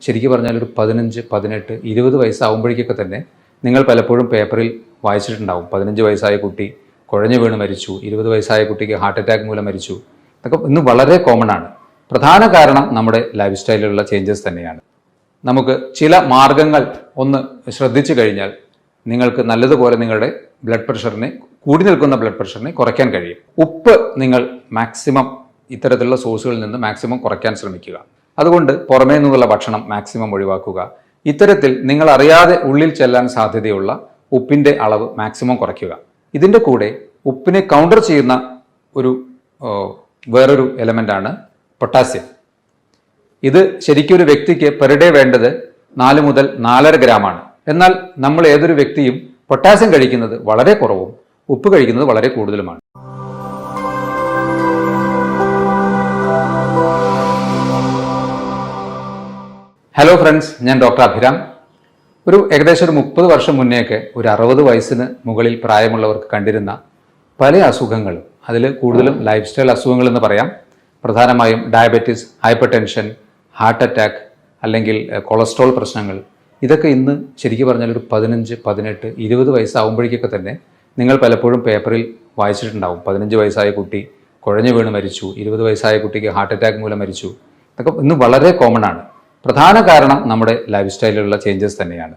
ശരിക്കും പറഞ്ഞാൽ ഒരു 15, 18, 20 വയസ്സാകുമ്പോഴേക്കൊക്കെ തന്നെ നിങ്ങൾ പലപ്പോഴും പേപ്പറിൽ വായിച്ചിട്ടുണ്ടാവും. 15 വയസ്സായ കുട്ടി കുഴഞ്ഞു വീണ് മരിച്ചു, 20 വയസ്സായ കുട്ടിക്ക് ഹാർട്ട് അറ്റാക്ക് മൂലം മരിച്ചു. ഇതൊക്കെ ഇന്ന് വളരെ കോമൺ ആണ്. പ്രധാന കാരണം നമ്മുടെ ലൈഫ് സ്റ്റൈലിലുള്ള ചേഞ്ചസ് തന്നെയാണ്. നമുക്ക് ചില മാർഗങ്ങൾ ഒന്ന് ശ്രദ്ധിച്ചു കഴിഞ്ഞാൽ നിങ്ങൾക്ക് നല്ലതുപോലെ നിങ്ങളുടെ ബ്ലഡ് പ്രഷറിനെ, കൂടി നിൽക്കുന്ന ബ്ലഡ് പ്രഷറിനെ കുറയ്ക്കാൻ കഴിയും. ഉപ്പ് നിങ്ങൾ മാക്സിമം ഇത്തരത്തിലുള്ള സോഴ്സുകളിൽ നിന്ന് മാക്സിമം കുറയ്ക്കാൻ ശ്രമിക്കുക. അതുകൊണ്ട് പുറമേ നിന്നുള്ള ഭക്ഷണം മാക്സിമം ഒഴിവാക്കുക. ഇത്തരത്തിൽ നിങ്ങൾ അറിയാതെ ഉള്ളിൽ ചെല്ലാൻ സാധ്യതയുള്ള ഉപ്പിൻ്റെ അളവ് മാക്സിമം കുറയ്ക്കുക. ഇതിൻ്റെ കൂടെ ഉപ്പിനെ കൗണ്ടർ ചെയ്യുന്ന വേറൊരു എലമെൻ്റാണ് പൊട്ടാസ്യം. ഇത് ശരിക്കും ഒരു വ്യക്തിക്ക് പെർ ഡേ വേണ്ടത് 4 മുതൽ 4.5 ഗ്രാമാണ്. എന്നാൽ നമ്മൾ ഏതൊരു വ്യക്തിയും പൊട്ടാസ്യം കഴിക്കുന്നത് വളരെ കുറവും ഉപ്പ് കഴിക്കുന്നത് വളരെ കൂടുതലുമാണ്. ഹലോ ഫ്രണ്ട്സ്, ഞാൻ ഡോക്ടർ അഭിരാം. ഏകദേശം 30 വർഷം മുന്നേയൊക്കെ ഒരു 60 വയസ്സിന് മുകളിൽ പ്രായമുള്ളവർക്ക് കണ്ടിരുന്ന പല അസുഖങ്ങളും, അതിൽ കൂടുതലും ലൈഫ് സ്റ്റൈൽ അസുഖങ്ങൾ എന്ന് പറയാം. പ്രധാനമായും diabetes, hyper tension, heart attack അല്ലെങ്കിൽ കൊളസ്ട്രോൾ പ്രശ്നങ്ങൾ, ഇതൊക്കെ ഇന്ന് ശരിക്കും പറഞ്ഞാൽ ഒരു 15, 18, 20 വയസ്സാകുമ്പോഴേക്കൊക്കെ തന്നെ നിങ്ങൾ പലപ്പോഴും പേപ്പറിൽ വായിച്ചിട്ടുണ്ടാവും. 15 വയസ്സായ കുട്ടി കുഴഞ്ഞു വീണ് മരിച്ചു, 20 വയസ്സായ കുട്ടിക്ക് ഹാർട്ട് അറ്റാക്ക് മൂലം മരിച്ചു. ഇതൊക്കെ ഇന്ന് വളരെ കോമൺ ആണ്. പ്രധാന കാരണം നമ്മുടെ ലൈഫ് സ്റ്റൈലിലുള്ള ചേഞ്ചസ് തന്നെയാണ്.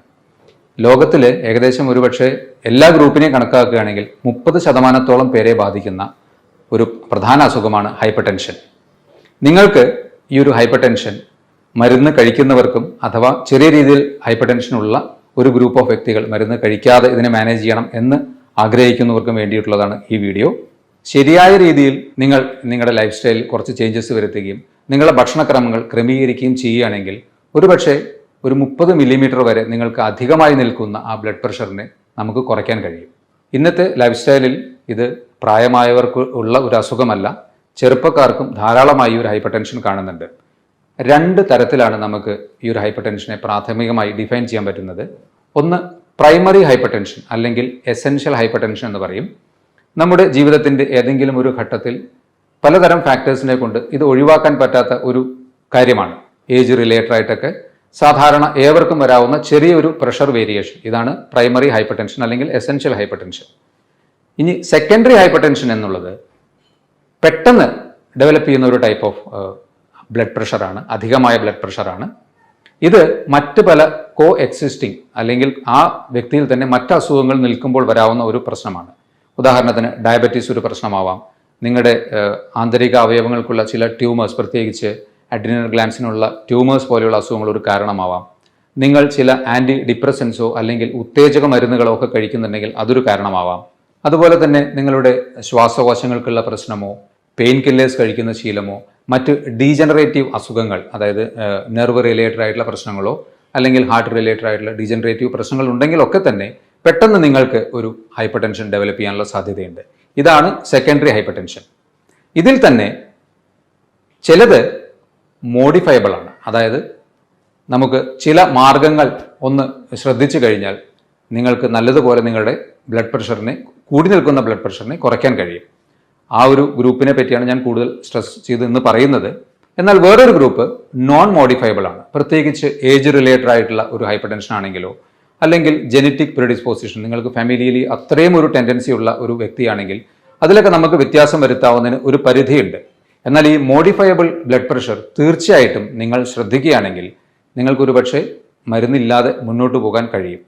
ലോകത്തിൽ ഏകദേശം ഒരുപക്ഷെ എല്ലാ ഗ്രൂപ്പിനെയും കണക്കാക്കുകയാണെങ്കിൽ 30% പേരെ ബാധിക്കുന്ന ഒരു പ്രധാന അസുഖമാണ് ഹൈപ്പർ ടെൻഷൻ. നിങ്ങൾക്ക് ഈ ഒരു ഹൈപ്പർ ടെൻഷൻ മരുന്ന് കഴിക്കുന്നവർക്കും അഥവാ ചെറിയ രീതിയിൽ ഹൈപ്പർ ടെൻഷനുള്ള ഒരു ഗ്രൂപ്പ് ഓഫ് വ്യക്തികൾ മരുന്ന് കഴിക്കാതെ ഇതിനെ മാനേജ് ചെയ്യണം എന്ന് ആഗ്രഹിക്കുന്നവർക്കും വേണ്ടിയിട്ടുള്ളതാണ് ഈ വീഡിയോ. ശരിയായ രീതിയിൽ നിങ്ങൾ നിങ്ങളുടെ ലൈഫ് സ്റ്റൈലിൽ കുറച്ച് ചേഞ്ചസ് വരുത്തുകയും നിങ്ങളുടെ ഭക്ഷണക്രമങ്ങൾ ക്രമീകരിക്കുകയും ചെയ്യുകയാണെങ്കിൽ ഒരുപക്ഷെ ഒരു 30 മില്ലിമീറ്റർ വരെ നിങ്ങൾക്ക് അധികമായി നിൽക്കുന്ന ആ ബ്ലഡ് പ്രഷറിനെ നമുക്ക് കുറയ്ക്കാൻ കഴിയും. ഇന്നത്തെ ലൈഫ് സ്റ്റൈലിൽ ഇത് പ്രായമായവർക്ക് ഉള്ള ഒരു അസുഖമല്ല, ചെറുപ്പക്കാർക്കും ധാരാളമായി ഒരു ഹൈപ്പർ ടെൻഷൻ കാണുന്നുണ്ട്. 2 തരത്തിലാണ് നമുക്ക് ഈ ഒരു ഹൈപ്പർ ടെൻഷനെ പ്രാഥമികമായി ഡിഫൈൻ ചെയ്യാൻ പറ്റുന്നത്. ഒന്ന് പ്രൈമറി ഹൈപ്പർ ടെൻഷൻ അല്ലെങ്കിൽ എസെൻഷ്യൽ ഹൈപ്പർ ടെൻഷൻ എന്ന് പറയും. നമ്മുടെ ജീവിതത്തിൻ്റെ ഏതെങ്കിലും ഒരു ഘട്ടത്തിൽ പലതരം ഫാക്ടേഴ്സിനെ കൊണ്ട് ഇത് ഒഴിവാക്കാൻ പറ്റാത്ത ഒരു കാര്യമാണ്. ഏജ് റിലേറ്റഡ് ആയിട്ടൊക്കെ സാധാരണ ഏവർക്കും വരാവുന്ന ചെറിയൊരു പ്രഷർ വേരിയേഷൻ, ഇതാണ് പ്രൈമറി ഹൈപ്പർ ടെൻഷൻ അല്ലെങ്കിൽ എസെൻഷ്യൽ ഹൈപ്പർ ടെൻഷൻ. ഇനി സെക്കൻഡറി ഹൈപ്പർ ടെൻഷൻ എന്നുള്ളത് പെട്ടെന്ന് ഡെവലപ്പ് ചെയ്യുന്ന ഒരു ടൈപ്പ് ഓഫ് ബ്ലഡ് പ്രഷറാണ്, അധികമായ ബ്ലഡ് പ്രഷറാണ്. ഇത് മറ്റ് പല കോ എക്സിസ്റ്റിംഗ് അല്ലെങ്കിൽ ആ വ്യക്തിയിൽ തന്നെ മറ്റ് അസുഖങ്ങൾ നിൽക്കുമ്പോൾ വരാവുന്ന ഒരു പ്രശ്നമാണ്. ഉദാഹരണത്തിന് ഡയബറ്റീസ് ഒരു പ്രശ്നമാവാം, നിങ്ങളുടെ ആന്തരിക അവയവങ്ങൾക്കുള്ള ചില ട്യൂമേഴ്സ്, പ്രത്യേകിച്ച് അഡ്രിനൽ ഗ്ലാൻസിനുള്ള ട്യൂമേഴ്സ് പോലെയുള്ള അസുഖങ്ങൾ ഒരു കാരണമാവാം, നിങ്ങൾ ചില ആൻറ്റി ഡിപ്രസൻസോ അല്ലെങ്കിൽ ഉത്തേജക മരുന്നുകളോ ഒക്കെ കഴിക്കുന്നുണ്ടെങ്കിൽ അതൊരു കാരണമാവാം. അതുപോലെ തന്നെ നിങ്ങളുടെ ശ്വാസകോശങ്ങൾക്കുള്ള പ്രശ്നമോ, പെയിൻ കില്ലേഴ്സ് കഴിക്കുന്ന ശീലമോ, മറ്റ് ഡീജനറേറ്റീവ് അസുഖങ്ങൾ, അതായത് നെർവ് റിലേറ്റഡ് ആയിട്ടുള്ള പ്രശ്നങ്ങളോ അല്ലെങ്കിൽ ഹാർട്ട് റിലേറ്റഡ് ആയിട്ടുള്ള ഡീജനറേറ്റീവ് പ്രശ്നങ്ങൾ ഉണ്ടെങ്കിലൊക്കെ തന്നെ പെട്ടെന്ന് നിങ്ങൾക്ക് ഒരു ഹൈപ്പർ ടെൻഷൻ ഡെവലപ്പ് ചെയ്യാനുള്ള സാധ്യതയുണ്ട്. ഇതാണ് സെക്കൻഡറി ഹൈപ്പർ ടെൻഷൻ. ഇതിൽ തന്നെ ചിലത് മോഡിഫയബിൾ ആണ്. അതായത് നമുക്ക് ചില മാർഗങ്ങൾ ഒന്ന് ശ്രദ്ധിച്ചു കഴിഞ്ഞാൽ നിങ്ങൾക്ക് നല്ലതുപോലെ നിങ്ങളുടെ ബ്ലഡ് പ്രഷറിനെ, കൂടി നിൽക്കുന്ന ബ്ലഡ് പ്രഷറിനെ കുറയ്ക്കാൻ കഴിയും. ആ ഒരു ഗ്രൂപ്പിനെ പറ്റിയാണ് ഞാൻ കൂടുതൽ സ്ട്രെസ് ചെയ്ത് ഇന്ന് പറയുന്നത്. എന്നാൽ വേറൊരു ഗ്രൂപ്പ് നോൺ മോഡിഫയബിൾ ആണ്. പ്രത്യേകിച്ച് ഏജ് റിലേറ്റഡ് ആയിട്ടുള്ള ഒരു ഹൈപ്പർ ടെൻഷൻ ആണെങ്കിലോ അല്ലെങ്കിൽ ജെനറ്റിക് പ്രെഡിസ്പോസിഷൻ, നിങ്ങൾക്ക് ഫാമിലിയിൽ അത്രയും ഒരു ടെൻഡൻസി ഉള്ള ഒരു വ്യക്തിയാണെങ്കിൽ അതിലൊക്കെ നമുക്ക് വ്യത്യാസം വരുത്താവുന്നതിന് ഒരു പരിധിയുണ്ട്. എന്നാൽ ഈ മോഡിഫയബിൾ ബ്ലഡ് പ്രഷർ തീർച്ചയായിട്ടും നിങ്ങൾ ശ്രദ്ധിക്കുകയാണെങ്കിൽ നിങ്ങൾക്കൊരു പക്ഷേ മരുന്നില്ലാതെ മുന്നോട്ട് പോകാൻ കഴിയും.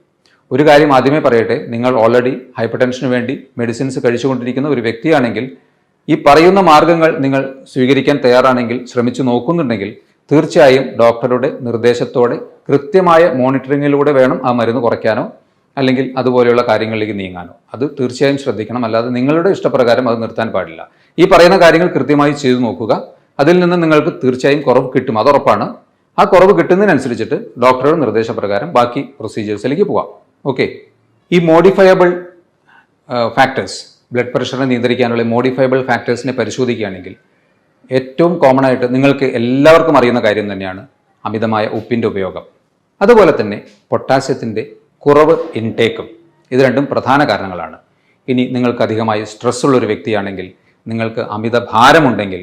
ഒരു കാര്യം ആദ്യമേ പറയട്ടെ, നിങ്ങൾ ഓൾറെഡി ഹൈപ്പർ ടെൻഷന് വേണ്ടി മെഡിസിൻസ് കഴിച്ചുകൊണ്ടിരിക്കുന്ന ഒരു വ്യക്തിയാണെങ്കിൽ ഈ പറയുന്ന മാർഗങ്ങൾ നിങ്ങൾ സ്വീകരിക്കാൻ തയ്യാറാണെങ്കിൽ, ശ്രമിച്ചു നോക്കുന്നുണ്ടെങ്കിൽ തീർച്ചയായും ഡോക്ടറുടെ നിർദ്ദേശത്തോടെ കൃത്യമായ മോണിറ്ററിങ്ങിലൂടെ വേണം ആ മരുന്ന് കുറയ്ക്കാനോ അല്ലെങ്കിൽ അതുപോലെയുള്ള കാര്യങ്ങളിലേക്ക് നീങ്ങാനോ. അത് തീർച്ചയായും ശ്രദ്ധിക്കണം. അല്ലാതെ നിങ്ങളുടെ ഇഷ്ടപ്രകാരം അത് നിർത്താൻ പാടില്ല. ഈ പറയുന്ന കാര്യങ്ങൾ കൃത്യമായി ചെയ്തു നോക്കുക. അതിൽ നിന്ന് നിങ്ങൾക്ക് തീർച്ചയായും കുറവ് കിട്ടും, അതുറപ്പാണ്. ആ കുറവ് കിട്ടുന്നതിനനുസരിച്ചിട്ട് ഡോക്ടറുടെ നിർദ്ദേശപ്രകാരം ബാക്കി പ്രൊസീജിയേഴ്സിലേക്ക് പോകാം. ഓക്കെ, ഈ മോഡിഫയബിൾ ഫാക്ടേഴ്സ്, ബ്ലഡ് പ്രഷറിനെ നിയന്ത്രിക്കാനുള്ള മോഡിഫയബിൾ ഫാക്ടേഴ്സിനെ പരിശോധിക്കുകയാണെങ്കിൽ ഏറ്റവും കോമൺ ആയിട്ട് നിങ്ങൾക്ക് എല്ലാവർക്കും അറിയുന്ന കാര്യം തന്നെയാണ് അമിതമായ ഉപ്പിൻ്റെ ഉപയോഗം. അതുപോലെ തന്നെ പൊട്ടാസ്യത്തിൻ്റെ കുറവ് ഇൻടേക്കും. ഇത് രണ്ടും പ്രധാന കാരണങ്ങളാണ്. ഇനി നിങ്ങൾക്ക് അധികമായി സ്ട്രെസ്സുള്ളൊരു വ്യക്തിയാണെങ്കിൽ, നിങ്ങൾക്ക് അമിത ഭാരമുണ്ടെങ്കിൽ,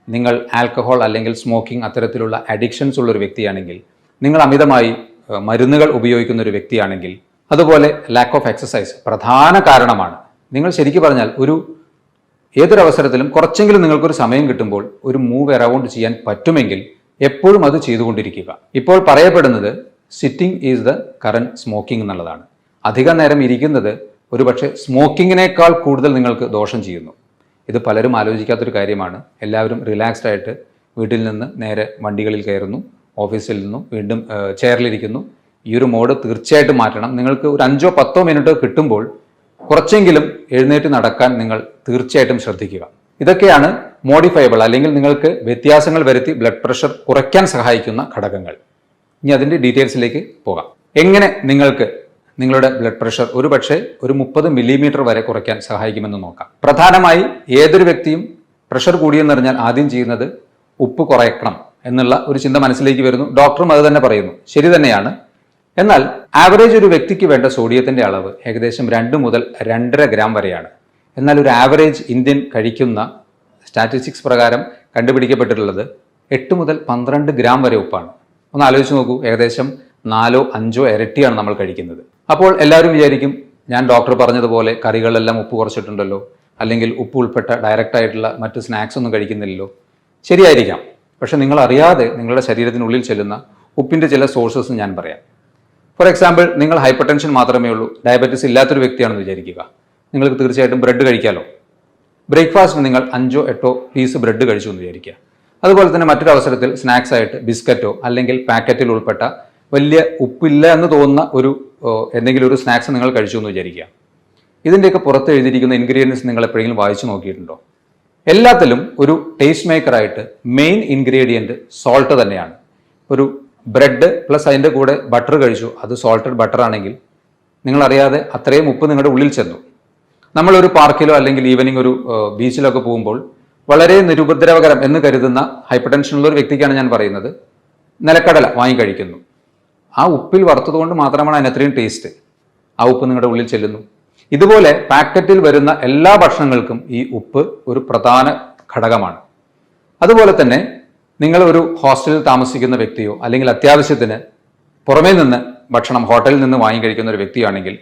നിങ്ങൾ ആൽക്കഹോൾ അല്ലെങ്കിൽ സ്മോക്കിംഗ് അത്തരത്തിലുള്ള അഡിക്ഷൻസ് ഉള്ളൊരു വ്യക്തിയാണെങ്കിൽ നിങ്ങൾ അമിതമായി മരുന്നുകൾ ഉപയോഗിക്കുന്ന ഒരു വ്യക്തിയാണെങ്കിൽ, അതുപോലെ ലാക്ക് ഓഫ് എക്സസൈസ് പ്രധാന കാരണമാണ്. നിങ്ങൾ ശരിക്കും പറഞ്ഞാൽ ഏതൊരവസരത്തിലും കുറച്ചെങ്കിലും നിങ്ങൾക്കൊരു സമയം കിട്ടുമ്പോൾ ഒരു മൂവ് അറൗണ്ട് ചെയ്യാൻ പറ്റുമെങ്കിൽ എപ്പോഴും അത് ചെയ്തുകൊണ്ടിരിക്കുക. ഇപ്പോൾ പറയപ്പെടുന്നത് sitting is the current smoking എന്നുള്ളതാണ്. അധിക നേരം ഇരിക്കുന്നത് ഒരുപക്ഷെ സ്മോക്കിങ്ങിനേക്കാൾ കൂടുതൽ നിങ്ങൾക്ക് ദോഷം ചെയ്യുന്നു. ഇത് പലരും ആലോചിക്കാത്തൊരു കാര്യമാണ്. എല്ലാവരും റിലാക്സ്ഡ് ആയിട്ട് വീട്ടിൽ നിന്ന് നേരെ വണ്ടികളിൽ കയറുന്നു, ഓഫീസിൽ നിന്നും വീണ്ടും ചെയറിലിരിക്കുന്നു. ഈ ഒരു മോഡ് തീർച്ചയായിട്ടും മാറ്റണം. നിങ്ങൾക്ക് ഒരു 5-10 മിനിറ്റ് കിട്ടുമ്പോൾ കുറച്ചെങ്കിലും എഴുന്നേറ്റ് നടക്കാൻ നിങ്ങൾ തീർച്ചയായിട്ടും ശ്രദ്ധിക്കുക. ഇതൊക്കെയാണ് മോഡിഫയബിൾ അല്ലെങ്കിൽ നിങ്ങൾക്ക് വ്യത്യാസങ്ങൾ വരുത്തി ബ്ലഡ് പ്രഷർ കുറയ്ക്കാൻ സഹായിക്കുന്ന ഘടകങ്ങൾ. ഇനി അതിൻ്റെ ഡീറ്റെയിൽസിലേക്ക് പോകാം. എങ്ങനെ നിങ്ങൾക്ക് നിങ്ങളുടെ ബ്ലഡ് പ്രഷർ ഒരുപക്ഷെ ഒരു 30 മില്ലിമീറ്റർ വരെ കുറയ്ക്കാൻ സഹായിക്കുമെന്ന് നോക്കാം. പ്രധാനമായി ഏതൊരു വ്യക്തിയും പ്രഷർ കൂടിയെന്നറിഞ്ഞാൽ ആദ്യം ചെയ്യുന്നത് ഉപ്പ് കുറയ്ക്കണം എന്നുള്ള ഒരു ചിന്ത മനസ്സിലേക്ക് വരുന്നു. ഡോക്ടറും അത് തന്നെ പറയുന്നു. ശരി തന്നെയാണ്. എന്നാൽ ആവറേജ് ഒരു വ്യക്തിക്ക് വേണ്ട സോഡിയത്തിൻ്റെ അളവ് ഏകദേശം 2 മുതൽ 2.5 ഗ്രാം വരെയാണ്. എന്നാൽ ഒരു ആവറേജ് ഇന്ത്യൻ കഴിക്കുന്ന സ്റ്റാറ്റിസ്റ്റിക്സ് പ്രകാരം കണ്ടുപിടിക്കപ്പെട്ടിട്ടുള്ളത് 8 മുതൽ 12 ഗ്രാം വരെ ഉപ്പാണ്. ഒന്ന് ആലോചിച്ച് നോക്കൂ, ഏകദേശം 4-5 ഇരട്ടിയാണ് നമ്മൾ കഴിക്കുന്നത്. അപ്പോൾ എല്ലാവരും വിചാരിക്കും, ഞാൻ ഡോക്ടർ പറഞ്ഞതുപോലെ കറികളെല്ലാം ഉപ്പ് കുറച്ചിട്ടുണ്ടല്ലോ, അല്ലെങ്കിൽ ഉപ്പ് ഉൾപ്പെട്ട ഡയറക്റ്റ് ആയിട്ടുള്ള മറ്റ് സ്നാക്സ് ഒന്നും കഴിക്കുന്നില്ലല്ലോ. ശരിയായിരിക്കാം. പക്ഷെ നിങ്ങൾ അറിയാതെ നിങ്ങളുടെ ശരീരത്തിനുള്ളിൽ ചെല്ലുന്ന ഉപ്പിൻ്റെ ചില സോഴ്സസ് ഞാൻ പറയാം. ഫോർ എക്സാമ്പിൾ, നിങ്ങൾ ഹൈപ്പർ ടെൻഷൻ മാത്രമേ ഉള്ളൂ, ഡയബറ്റീസ് ഇല്ലാത്തൊരു വ്യക്തിയാണെന്ന് വിചാരിക്കുക. നിങ്ങൾക്ക് തീർച്ചയായിട്ടും ബ്രെഡ് കഴിക്കാമല്ലോ. ബ്രേക്ക്ഫാസ്റ്റിന് നിങ്ങൾ 5-8 പീസ് ബ്രെഡ് കഴിച്ചു എന്ന് വിചാരിക്കുക. അതുപോലെ തന്നെ മറ്റൊരു അവസരത്തിൽ സ്നാക്സ് ആയിട്ട് ബിസ്ക്കറ്റോ അല്ലെങ്കിൽ പാക്കറ്റിൽ ഉൾപ്പെട്ട വലിയ ഉപ്പില്ല എന്ന് തോന്നുന്ന എന്തെങ്കിലും ഒരു സ്നാക്സ് നിങ്ങൾ കഴിച്ചു എന്ന് വിചാരിക്കുക. ഇതിൻ്റെയൊക്കെ പുറത്ത് എഴുതിയിരിക്കുന്ന ഇൻഗ്രീഡിയൻസ് നിങ്ങൾ എപ്പോഴെങ്കിലും വായിച്ചു നോക്കിയിട്ടുണ്ടോ? എല്ലാത്തിലും ഒരു ടേസ്റ്റ് മേക്കറായിട്ട് മെയിൻ ഇൻഗ്രീഡിയൻറ്റ് സോൾട്ട് തന്നെയാണ്. ഒരു ബ്രെഡ് പ്ലസ് അതിൻ്റെ കൂടെ ബട്ടർ കഴിച്ചു, അത് സോൾട്ടഡ് ബട്ടർ ആണെങ്കിൽ നിങ്ങളറിയാതെ അത്രയും ഉപ്പ് നിങ്ങളുടെ ഉള്ളിൽ ചെന്നു. നമ്മളൊരു പാർക്കിലോ അല്ലെങ്കിൽ ഈവനിങ് ഒരു ബീച്ചിലൊക്കെ പോകുമ്പോൾ വളരെ നിരുപദ്രവകരം എന്ന് കരുതുന്ന ഹൈപ്പർ ടെൻഷനുള്ള ഒരു വ്യക്തിക്കാണ് ഞാൻ പറയുന്നത്, നിലക്കടല വാങ്ങി കഴിക്കുന്നു. ആ ഉപ്പിൽ വറുത്തതുകൊണ്ട് മാത്രമാണ് അതിനത്രയും ടേസ്റ്റ്. ആ ഉപ്പ് നിങ്ങളുടെ ഉള്ളിൽ ചെല്ലുന്നു. ഇതുപോലെ പാക്കറ്റിൽ വരുന്ന എല്ലാ ഭക്ഷണങ്ങൾക്കും ഈ ഉപ്പ് ഒരു പ്രധാന ഘടകമാണ്. അതുപോലെ തന്നെ നിങ്ങൾ ഒരു ഹോസ്റ്റലിൽ താമസിക്കുന്ന വ്യക്തിയോ അല്ലെങ്കിൽ അത്യാവശ്യത്തിന് പുറമേ നിന്ന് ഭക്ഷണം ഹോട്ടലിൽ നിന്ന് വാങ്ങി കഴിക്കുന്ന ഒരു വ്യക്തിയാണെങ്കിൽ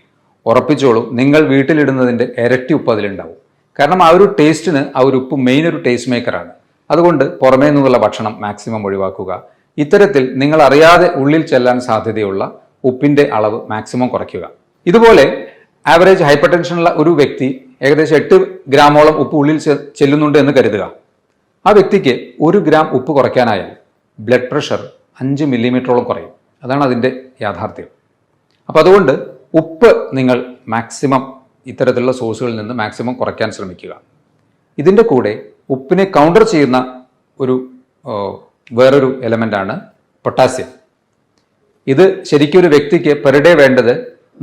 ഉറപ്പിച്ചോളൂ, നിങ്ങൾ വീട്ടിലിടുന്നതിൻ്റെ ഇരട്ടി ഉപ്പ് അതിലുണ്ടാവും. കാരണം ആ ഒരു ടേസ്റ്റിന് ആ ഒരു ഉപ്പ് മെയിൻ ഒരു ടേസ്റ്റ് മേക്കറാണ്. അതുകൊണ്ട് പുറമേ നിന്നുള്ള ഭക്ഷണം മാക്സിമം ഒഴിവാക്കുക. ഇത്തരത്തിൽ നിങ്ങൾ അറിയാതെ ഉള്ളിൽ ചെല്ലാൻ സാധ്യതയുള്ള ഉപ്പിൻ്റെ അളവ് മാക്സിമം കുറയ്ക്കുക. ഇതുപോലെ ആവറേജ് ഹൈപ്പർ ടെൻഷനുള്ള ഒരു വ്യക്തി ഏകദേശം 8 ഗ്രാമോളം ഉപ്പ് ഉള്ളിൽ ചെല്ലുന്നുണ്ട് എന്ന് കരുതുക. ആ വ്യക്തിക്ക് 1 ഗ്രാം ഉപ്പ് കുറയ്ക്കാനായാൽ ബ്ലഡ് പ്രഷർ 5 മില്ലിമീറ്ററോളം കുറയും. അതാണ് അതിൻ്റെ യാഥാർത്ഥ്യം. അപ്പോൾ അതുകൊണ്ട് ഉപ്പ് നിങ്ങൾ മാക്സിമം ഇത്തരത്തിലുള്ള സോഴ്സുകളിൽ നിന്ന് മാക്സിമം കുറയ്ക്കാൻ ശ്രമിക്കുക. ഇതിൻ്റെ കൂടെ ഉപ്പിനെ കൗണ്ടർ ചെയ്യുന്ന വേറൊരു എലമെൻ്റാണ് പൊട്ടാസ്യം. ഇത് ശരിക്കും ഒരു വ്യക്തിക്ക് പെർ ഡേ വേണ്ടത്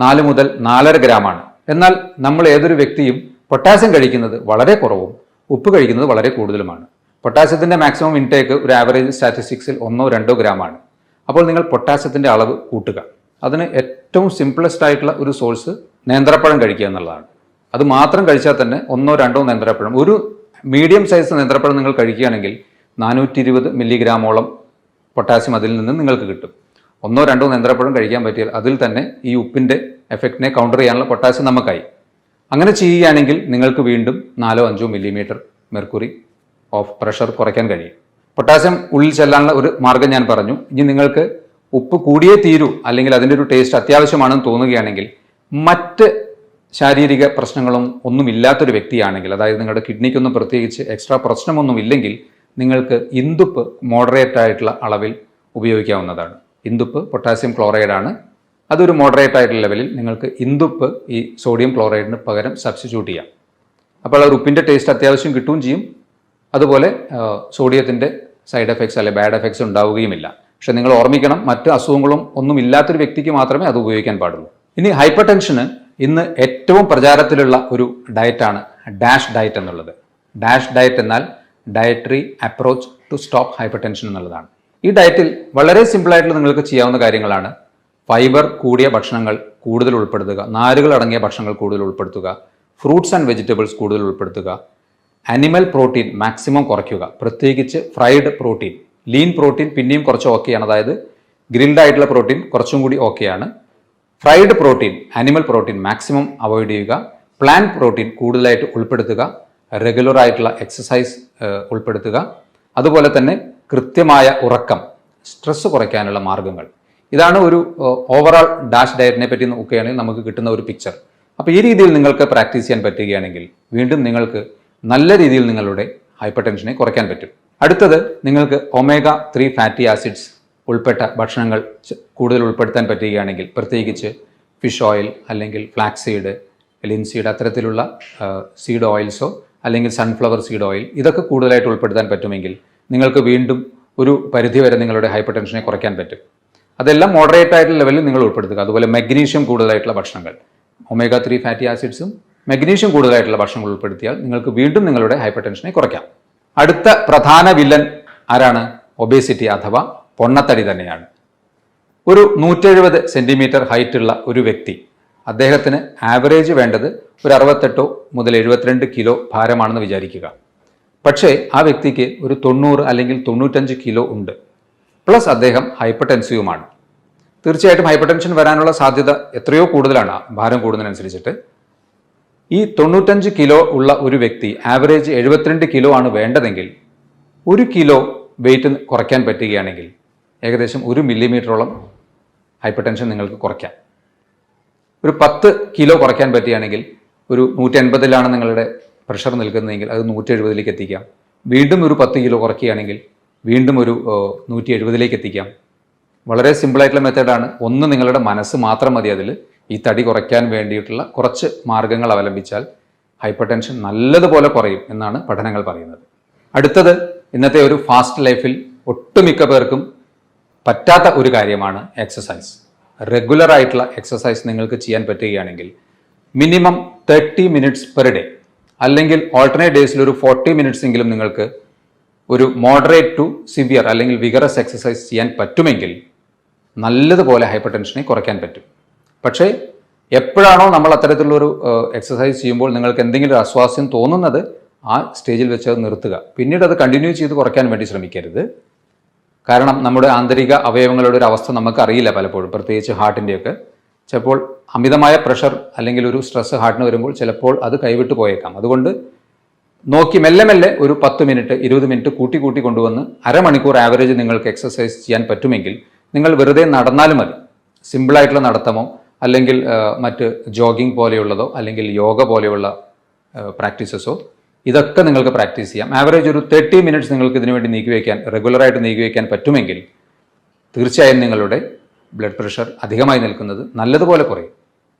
4 മുതൽ 4.5 ഗ്രാമാണ്. എന്നാൽ നമ്മൾ ഏതൊരു വ്യക്തിയും പൊട്ടാസ്യം കഴിക്കുന്നത് വളരെ കുറവും ഉപ്പ് കഴിക്കുന്നത് വളരെ കൂടുതലുമാണ്. പൊട്ടാസ്യത്തിൻ്റെ മാക്സിമം ഇൻടേക്ക് ഒരു ആവറേജ് സ്റ്റാറ്റിസ്റ്റിക്സിൽ 1-2 ഗ്രാമാണ്. അപ്പോൾ നിങ്ങൾ പൊട്ടാസ്യത്തിൻ്റെ അളവ് കൂട്ടുക. അതിന് ഏറ്റവും സിംപിളസ്റ്റ് ആയിട്ടുള്ള ഒരു സോഴ്സ് നേന്ത്രപ്പഴം കഴിക്കുക എന്നുള്ളതാണ്. അത് മാത്രം കഴിച്ചാൽ തന്നെ 1-2 നേന്ത്രപ്പഴം, ഒരു മീഡിയം സൈസ് നേന്ത്രപ്പഴം നിങ്ങൾ കഴിക്കുകയാണെങ്കിൽ 420 മില്ലിഗ്രാമോളം പൊട്ടാസ്യം അതിൽ നിന്ന് നിങ്ങൾക്ക് കിട്ടും. 1-2 നേന്ത്രപ്പഴം കഴിക്കാൻ പറ്റിയാൽ അതിൽ തന്നെ ഈ ഉപ്പിൻ്റെ എഫക്റ്റിനെ കൗണ്ടർ ചെയ്യാനുള്ള പൊട്ടാസ്യം നമുക്കായി. അങ്ങനെ ചെയ്യുകയാണെങ്കിൽ നിങ്ങൾക്ക് വീണ്ടും 4-5 മില്ലിമീറ്റർ മെർക്കുറി ഓഫ് പ്രഷർ കുറയ്ക്കാൻ കഴിയും. പൊട്ടാസ്യം ഉള്ളിൽ ചെല്ലാനുള്ള ഒരു മാർഗം ഞാൻ പറഞ്ഞു. ഇനി നിങ്ങൾക്ക് ഉപ്പ് കൂടിയേ തീരൂ അല്ലെങ്കിൽ അതിൻ്റെ ഒരു ടേസ്റ്റ് അത്യാവശ്യമാണെന്ന് തോന്നുകയാണെങ്കിൽ, മറ്റ് ശാരീരിക പ്രശ്നങ്ങളും ഒന്നുമില്ലാത്തൊരു വ്യക്തിയാണെങ്കിൽ, അതായത് നിങ്ങളുടെ കിഡ്നിക്കൊന്നും പ്രത്യേകിച്ച് എക്സ്ട്രാ പ്രശ്നമൊന്നും ഇല്ലെങ്കിൽ, നിങ്ങൾക്ക് ഇന്ദുപ്പ് മോഡറേറ്റ് ആയിട്ടുള്ള അളവിൽ ഉപയോഗിക്കാവുന്നതാണ്. ഇന്ദുപ്പ് പൊട്ടാസ്യം ക്ലോറൈഡാണ്. അതൊരു മോഡറേറ്റ് ആയിട്ടുള്ള ലെവലിൽ നിങ്ങൾക്ക് ഇന്ദുപ്പ് ഈ സോഡിയം ക്ലോറൈഡിന് പകരം സബ്സ്റ്റിറ്റ്യൂട്ട് ചെയ്യാം. അപ്പോൾ ആ ഉപ്പിൻ്റെ ടേസ്റ്റ് അത്യാവശ്യം കിട്ടുകയും ചെയ്യും. അതുപോലെ സോഡിയത്തിൻ്റെ സൈഡ് എഫക്ട്സ് അല്ലെങ്കിൽ ബാഡ് എഫക്ട്സ് ഉണ്ടാവുകയുമില്ല. പക്ഷെ നിങ്ങൾ ഓർമ്മിക്കണം, മറ്റ് അസുഖങ്ങളും ഒന്നും ഇല്ലാത്തൊരു വ്യക്തിക്ക് മാത്രമേ അത് ഉപയോഗിക്കാൻ പാടുള്ളൂ. ഇനി ഹൈപ്പർ ടെൻഷന് ഇന്ന് ഏറ്റവും പ്രചാരത്തിലുള്ള ഒരു ഡയറ്റാണ് ഡാഷ് ഡയറ്റ് എന്നുള്ളത്. ഡാഷ് ഡയറ്റ് എന്നാൽ dietary approach to stop hypertension എന്നുള്ളതാണ്. ഈ ഡയറ്റിൽ വളരെ സിമ്പിളായിട്ടുള്ള നിങ്ങൾക്ക് ചെയ്യാവുന്ന കാര്യങ്ങളാണ്. ഫൈബർ കൂടിയ ഭക്ഷണങ്ങൾ കൂടുതൽ ഉൾപ്പെടുത്തുക, നാരുകൾ അടങ്ങിയ ഭക്ഷണങ്ങൾ കൂടുതൽ ഉൾപ്പെടുത്തുക, ഫ്രൂട്ട്സ് ആൻഡ് വെജിറ്റബിൾസ് കൂടുതൽ ഉൾപ്പെടുത്തുക, അനിമൽ പ്രോട്ടീൻ മാക്സിമം കുറയ്ക്കുക, പ്രത്യേകിച്ച് ഫ്രൈഡ് പ്രോട്ടീൻ. ലീൻ പ്രോട്ടീൻ പിന്നെയും കുറച്ച് ഓക്കെയാണ്, അതായത് ഗ്രിൽഡ് ആയിട്ടുള്ള പ്രോട്ടീൻ കുറച്ചും കൂടി ഓക്കെയാണ്. Fried protein, animal protein maximum avoid ചെയ്യുക. പ്ലാന്റ് പ്രോട്ടീൻ കൂടുതലായിട്ട് ഉൾപ്പെടുത്തുക. റെഗുലർ ആയിട്ടുള്ള എക്സസൈസ് ഉൾപ്പെടുത്തുക. അതുപോലെ തന്നെ കൃത്യമായ ഉറക്കം, സ്ട്രെസ് കുറയ്ക്കാനുള്ള മാർഗങ്ങൾ. ഇതാണ് ഒരു ഓവറോൾ ഡാഷ് ഡയറ്റിനെ പറ്റി നോക്കുകയാണെങ്കിൽ നമുക്ക് കിട്ടുന്ന ഒരു പിക്ചർ. അപ്പോൾ ഈ രീതിയിൽ നിങ്ങൾക്ക് പ്രാക്ടീസ് ചെയ്യാൻ പറ്റുകയാണെങ്കിൽ വീണ്ടും നിങ്ങൾക്ക് നല്ല രീതിയിൽ നിങ്ങളുടെ ഹൈപ്പർ ടെൻഷനെ കുറയ്ക്കാൻ പറ്റും. അടുത്തത്, നിങ്ങൾക്ക് omega-3 ഫാറ്റി ആസിഡ്സ് ഉൾപ്പെട്ട ഭക്ഷണങ്ങൾ കൂടുതൽ ഉൾപ്പെടുത്താൻ പറ്റുകയാണെങ്കിൽ, പ്രത്യേകിച്ച് ഫിഷ് ഓയിൽ അല്ലെങ്കിൽ ഫ്ലാക്സ് സീഡ്, ലിൻസീഡ് അത്തരത്തിലുള്ള സീഡ് ഓയിൽസോ അല്ലെങ്കിൽ സൺഫ്ലവർ സീഡ് ഓയിൽ, ഇതൊക്കെ കൂടുതലായിട്ട് ഉൾപ്പെടുത്താൻ പറ്റുമെങ്കിൽ നിങ്ങൾക്ക് വീണ്ടും ഒരു പരിധിവരെ നിങ്ങളുടെ ഹൈപ്പർ ടെൻഷനെ കുറയ്ക്കാൻ പറ്റും. അതെല്ലാം മോഡറേറ്റ് ആയിട്ടുള്ള ലെവലിൽ നിങ്ങൾ ഉൾപ്പെടുത്തുക. അതുപോലെ മഗ്നീഷ്യം കൂടുതലായിട്ടുള്ള ഭക്ഷണങ്ങൾ, omega-3 ഫാറ്റി ആസിഡ്സും മഗ്നീഷ്യം കൂടുതലായിട്ടുള്ള ഭക്ഷണങ്ങൾ ഉൾപ്പെടുത്തിയാൽ നിങ്ങൾക്ക് വീണ്ടും നിങ്ങളുടെ ഹൈപ്പർ ടെൻഷനെ കുറയ്ക്കാം. അടുത്ത പ്രധാന വില്ലൻ ആരാണ്? ഒബേസിറ്റി അഥവാ പൊണ്ണത്തടി തന്നെയാണ്. ഒരു 170 സെൻറ്റിമീറ്റർ ഹൈറ്റുള്ള ഒരു വ്യക്തി, അദ്ദേഹത്തിന് ആവറേജ് വേണ്ടത് ഒരു 68 മുതൽ 72 കിലോ ഭാരമാണെന്ന് വിചാരിക്കുക. പക്ഷേ ആ വ്യക്തിക്ക് ഒരു 90 അല്ലെങ്കിൽ 95 കിലോ ഉണ്ട്. പ്ലസ് അദ്ദേഹം ഹൈപ്പർ ടെൻസീവുമാണ്. തീർച്ചയായിട്ടും ഹൈപ്പർ ടെൻഷൻ വരാനുള്ള സാധ്യത എത്രയോ കൂടുതലാണ് ഭാരം കൂടുന്നതിനനുസരിച്ചിട്ട്. ഈ 95 കിലോ ഉള്ള ഒരു വ്യക്തി ആവറേജ് 72 കിലോ ആണ് വേണ്ടതെങ്കിൽ 1 കിലോ വെയിറ്റ് കുറയ്ക്കാൻ പറ്റുകയാണെങ്കിൽ ഏകദേശം 1 മില്ലിമീറ്ററോളം ഹൈപ്പർ ടെൻഷൻ നിങ്ങൾക്ക് കുറയ്ക്കാം. ഒരു 10 കിലോ കുറയ്ക്കാൻ പറ്റുകയാണെങ്കിൽ ഒരു 180ലാണ് നിങ്ങളുടെ പ്രഷർ നിൽക്കുന്നതെങ്കിൽ അത് 170ലേക്ക് എത്തിക്കാം. വീണ്ടും ഒരു 10 കിലോ കുറയ്ക്കുകയാണെങ്കിൽ വീണ്ടും ഒരു 170ലേക്ക് എത്തിക്കാം. വളരെ സിമ്പിളായിട്ടുള്ള മെത്തേഡാണ്. ഒന്ന്, നിങ്ങളുടെ മനസ്സ് മാത്രം മതി അതിൽ. ഈ തടി കുറയ്ക്കാൻ വേണ്ടിയിട്ടുള്ള കുറച്ച് മാർഗങ്ങൾ അവലംബിച്ചാൽ ഹൈപ്പർ ടെൻഷൻ നല്ലതുപോലെ കുറയും എന്നാണ് പഠനങ്ങൾ പറയുന്നത്. അടുത്തത്, ഇന്നത്തെ ഒരു ഫാസ്റ്റ് ലൈഫിൽ ഒട്ടുമിക്ക പേർക്കും പറ്റാത്ത ഒരു കാര്യമാണ് എക്സസൈസ്. റെഗുലർ ആയിട്ടുള്ള എക്സസൈസ് നിങ്ങൾക്ക് ചെയ്യാൻ പറ്റുകയാണെങ്കിൽ മിനിമം 30 മിനിറ്റ്സ് പെർ ഡേ അല്ലെങ്കിൽ ഓൾട്ടർനേറ്റ് ഡേയ്സിൽ ഒരു 40 മിനിറ്റ്സ് എങ്കിലും നിങ്ങൾക്ക് ഒരു മോഡറേറ്റ് ടു സിവിയർ അല്ലെങ്കിൽ വിഗറസ് എക്സസൈസ് ചെയ്യാൻ പറ്റുമെങ്കിൽ നല്ലതുപോലെ ഹൈപ്പർ ടെൻഷനെ കുറയ്ക്കാൻ പറ്റും. പക്ഷേ എപ്പോഴാണോ നമ്മൾ അത്തരത്തിലുള്ളൊരു എക്സസൈസ് ചെയ്യുമ്പോൾ നിങ്ങൾക്ക് എന്തെങ്കിലും ഒരു അസ്വാസ്ഥ്യം തോന്നുന്നത് ആ സ്റ്റേജിൽ വെച്ച് അത് നിർത്തുക. പിന്നീട് അത് കണ്ടിന്യൂ ചെയ്ത് കുറയ്ക്കാൻ വേണ്ടി ശ്രമിക്കരുത്. കാരണം നമ്മുടെ ആന്തരിക അവയവങ്ങളുടെ ഒരു അവസ്ഥ നമുക്കറിയില്ല പലപ്പോഴും, പ്രത്യേകിച്ച് ഹാർട്ടിൻ്റെയൊക്കെ. ചിലപ്പോൾ അമിതമായ പ്രഷർ അല്ലെങ്കിൽ ഒരു സ്ട്രെസ് ഹാർട്ടിന് വരുമ്പോൾ ചിലപ്പോൾ അത് കൈവിട്ട് പോയേക്കാം. അതുകൊണ്ട് നോക്കി മെല്ലെ മെല്ലെ ഒരു 10 മിനിറ്റ് 20 മിനിറ്റ് കൂട്ടി കൊണ്ടുവന്ന് അരമണിക്കൂർ ആവറേജ് നിങ്ങൾക്ക് എക്സസൈസ് ചെയ്യാൻ പറ്റുമെങ്കിൽ നിങ്ങൾ വെറുതെ നടന്നാലും മതി. സിമ്പിളായിട്ടുള്ള നടത്തമോ അല്ലെങ്കിൽ മറ്റ് ജോഗിങ് പോലെയുള്ളതോ അല്ലെങ്കിൽ യോഗ പോലെയുള്ള പ്രാക്ടീസസോ ഇതൊക്കെ നിങ്ങൾക്ക് പ്രാക്ടീസ് ചെയ്യാം. ആവറേജ് ഒരു 30 മിനിറ്റ്സ് നിങ്ങൾക്ക് ഇതിനു വേണ്ടി നീക്കിവെക്കാൻ, റെഗുലറായിട്ട് നീക്കിവെക്കാൻ പറ്റുമെങ്കിൽ തീർച്ചയായും നിങ്ങളുടെ ബ്ലഡ് പ്രഷർ അധികമായി നിൽക്കുന്നത് നല്ലതുപോലെ കുറയും.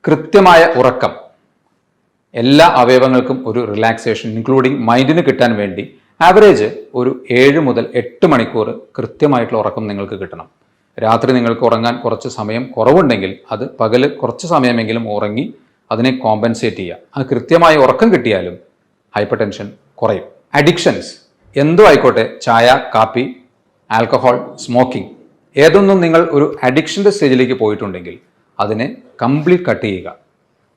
കൃത്യമായ ഉറക്കം, എല്ലാ അവയവങ്ങൾക്കും ഒരു റിലാക്സേഷൻ ഇൻക്ലൂഡിങ് മൈൻഡിന് കിട്ടാൻ വേണ്ടി ആവറേജ് ഒരു 7 മുതൽ 8 മണിക്കൂർ കൃത്യമായിട്ടുള്ള ഉറക്കം നിങ്ങൾക്ക് കിട്ടണം. രാത്രി നിങ്ങൾക്ക് ഉറങ്ങാൻ കുറച്ച് സമയം കുറവുണ്ടെങ്കിൽ അത് പകൽ കുറച്ച് സമയമെങ്കിലും ഉറങ്ങി അതിനെ കോമ്പൻസേറ്റ് ചെയ്യുക. അത് കൃത്യമായി ഉറക്കം കിട്ടിയാലും ഹൈപ്പർ ടെൻഷൻ കുറയും. അഡിക്ഷൻസ് എന്തോ ആയിക്കോട്ടെ, ചായ, കാപ്പി, ആൽക്കഹോൾ, സ്മോക്കിംഗ്, ഏതൊന്നും നിങ്ങൾ ഒരു അഡിക്ഷൻ്റെ സ്റ്റേജിലേക്ക് പോയിട്ടുണ്ടെങ്കിൽ അതിനെ കംപ്ലീറ്റ് കട്ട് ചെയ്യുക.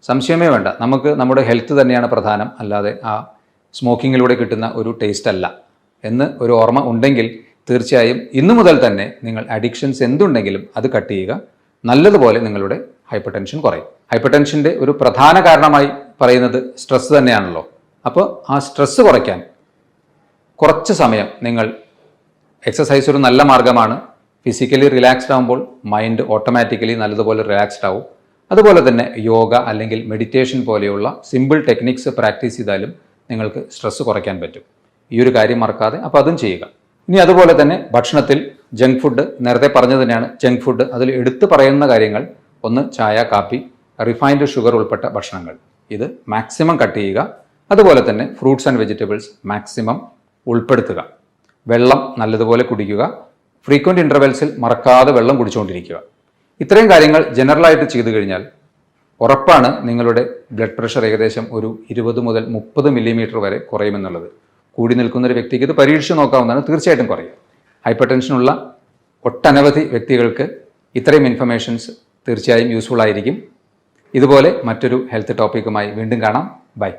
സംശയമേ വേണ്ട, നമുക്ക് നമ്മുടെ ഹെൽത്ത് തന്നെയാണ് പ്രധാനം, അല്ലാതെ ആ സ്മോക്കിങ്ങിലൂടെ കിട്ടുന്ന ഒരു ടേസ്റ്റ് അല്ല എന്ന് ഒരു ഓർമ്മ ഉണ്ടെങ്കിൽ തീർച്ചയായും ഇന്നു മുതൽ തന്നെ നിങ്ങൾ അഡിക്ഷൻസ് എന്തുണ്ടെങ്കിലും അത് കട്ട് ചെയ്യുക. നല്ലതുപോലെ നിങ്ങളുടെ ഹൈപ്പർ ടെൻഷൻ കുറയും. ഹൈപ്പർ ടെൻഷൻ്റെ ഒരു പ്രധാന കാരണമായി പറയുന്നത് സ്ട്രെസ് തന്നെയാണല്ലോ. അപ്പോൾ ആ സ്ട്രെസ് കുറയ്ക്കാൻ കുറച്ച് സമയം നിങ്ങൾ എക്സസൈസ് ഒരു നല്ല മാർഗമാണ്. ഫിസിക്കലി റിലാക്സ്ഡ് ആകുമ്പോൾ മൈൻഡ് ഓട്ടോമാറ്റിക്കലി നല്ലതുപോലെ റിലാക്സ്ഡ് ആവും. അതുപോലെ തന്നെ യോഗ അല്ലെങ്കിൽ മെഡിറ്റേഷൻ പോലെയുള്ള സിമ്പിൾ ടെക്നിക്സ് പ്രാക്ടീസ് ചെയ്താലും നിങ്ങൾക്ക് സ്ട്രെസ് കുറയ്ക്കാൻ പറ്റും. ഈ ഒരു കാര്യം മറക്കാതെ അപ്പോൾ അതും ചെയ്യുക. ഇനി അതുപോലെ തന്നെ ഭക്ഷണത്തിൽ ജങ്ക് ഫുഡ്, നേരത്തെ പറഞ്ഞു തന്നെയാണ് ജങ്ക് ഫുഡ്. അതിൽ എടുത്തു പറയുന്ന കാര്യങ്ങൾ, ഒന്ന് ചായ, കാപ്പി, റിഫൈൻഡ് ഷുഗർ ഉൾപ്പെട്ട ഭക്ഷണങ്ങൾ, ഇത് മാക്സിമം കട്ട് ചെയ്യുക. അതുപോലെ തന്നെ ഫ്രൂട്ട്സ് ആൻഡ് വെജിറ്റബിൾസ് മാക്സിമം ഉൾപ്പെടുത്തുക. വെള്ളം നല്ലതുപോലെ കുടിക്കുക. ഫ്രീക്വൻറ്റ് ഇൻ്റർവെൽസിൽ മറക്കാതെ വെള്ളം കുടിച്ചുകൊണ്ടിരിക്കുക. ഇത്രയും കാര്യങ്ങൾ ജനറലായിട്ട് ചെയ്തു കഴിഞ്ഞാൽ ഉറപ്പാണ് നിങ്ങളുടെ ബ്ലഡ് പ്രഷർ ഏകദേശം ഒരു 20 മുതൽ 30 മില്ലിമീറ്റർ വരെ കുറയുമെന്നുള്ളത്. കൂടി നിൽക്കുന്ന ഒരു വ്യക്തിക്ക് ഇത് പരീക്ഷിച്ച് നോക്കാവുന്നതാണ്, തീർച്ചയായിട്ടും കുറയും. ഹൈപ്പർ ടെൻഷനുള്ള ഒട്ടനവധി വ്യക്തികൾക്ക് ഇത്രയും ഇൻഫർമേഷൻസ് തീർച്ചയായും യൂസ്ഫുൾ ആയിരിക്കും. ഇതുപോലെ മറ്റൊരു ഹെൽത്ത് ടോപ്പിക്കുമായി വീണ്ടും കാണാം. ബൈ.